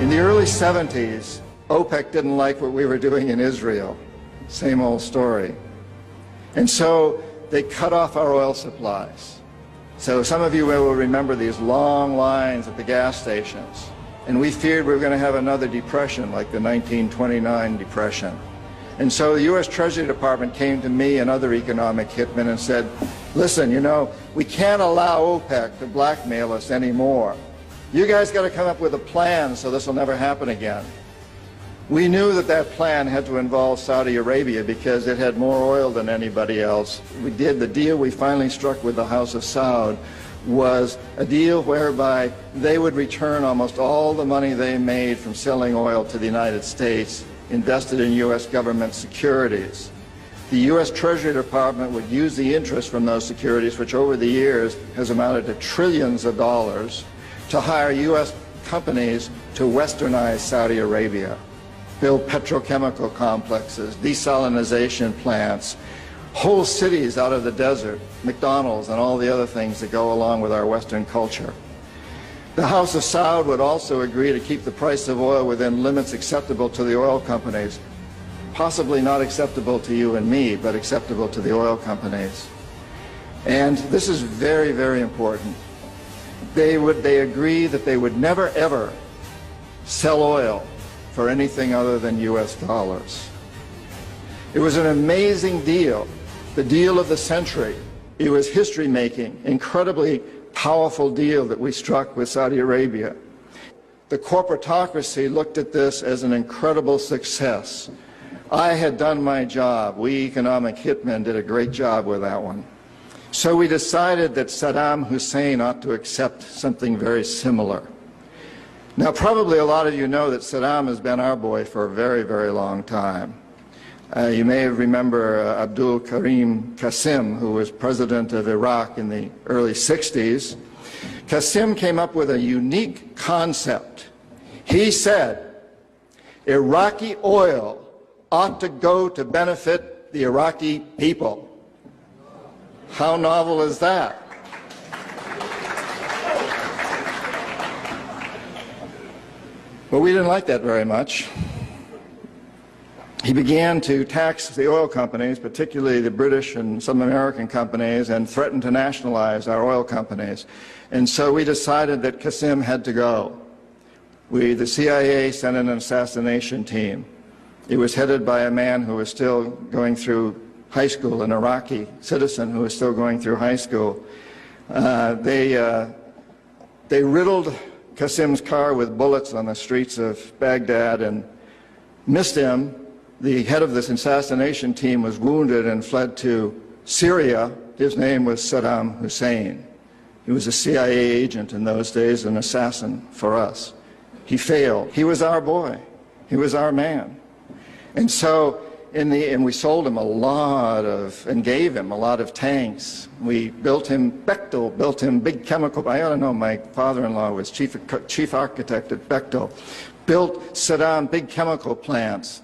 In the early 70s, OPEC didn't like what we were doing in Israel. Same old story. And so they cut off our oil supplies. So some of you will remember these long lines at the gas stations. And we feared we were going to have another depression like the 1929 depression. And so the U.S. Treasury Department came to me and other economic hitmen and said, listen, you know, we can't allow OPEC to blackmail us anymore. You guys got to come up with a plan so this will never happen again. We knew that that plan had to involve Saudi Arabia because it had more oil than anybody else. We did the deal we finally struck with the House of Saud was a deal whereby they would return almost all the money they made from selling oil to the United States invested in U.S. government securities. The U.S. Treasury Department would use the interest from those securities, which over the years has amounted to trillions of dollars, to hire U.S. companies to westernize Saudi Arabia, build petrochemical complexes, desalinization plants, whole cities out of the desert, McDonald's and all the other things that go along with our Western culture. The House of Saud would also agree to keep the price of oil within limits acceptable to the oil companies, possibly not acceptable to you and me, but acceptable to the oil companies. And this is very, very important. They agree that they would never, ever sell oil for anything other than U.S. dollars. It was an amazing deal, the deal of the century. It was history-making, incredibly powerful deal that we struck with Saudi Arabia. The corporatocracy looked at this as an incredible success. I had done my job. We economic hitmen did a great job with that one. So we decided that Saddam Hussein ought to accept something very similar. Now, probably a lot of you know that Saddam has been our boy for a very, very long time. You may remember Abdul Karim Qassim, who was president of Iraq in the early 60s. Qassim came up with a unique concept. He said, Iraqi oil ought to go to benefit the Iraqi people. How novel is that? But we didn't like that very much. He began to tax the oil companies, particularly the British and some American companies, and threatened to nationalize our oil companies. And so we decided that Qassim had to go. The CIA sent an assassination team. It was headed by a man who was still going through high school, an Iraqi citizen who was still going through high school. They riddled Qassim's car with bullets on the streets of Baghdad and missed him. The head of this assassination team was wounded and fled to Syria. His name was Saddam Hussein. He was a CIA agent in those days, an assassin for us. He failed. He was our boy. He was our man. And so, and we sold him a lot of, and gave him a lot of tanks. We built him, Bechtel built him big chemical, I ought to know, my father-in-law was chief architect at Bechtel, built Saddam big chemical plants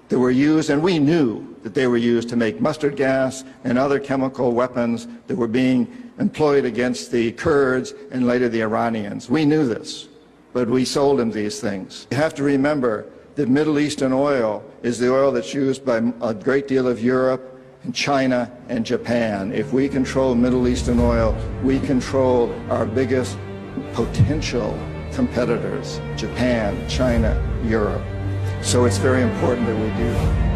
that were used, and we knew that they were used to make mustard gas and other chemical weapons that were being employed against the Kurds and later the Iranians. We knew this, but we sold him these things. You have to remember that Middle Eastern oil is the oil that's used by a great deal of Europe and China and Japan. If we control Middle Eastern oil, we control our biggest potential competitors, Japan, China, Europe. So it's very important that we do.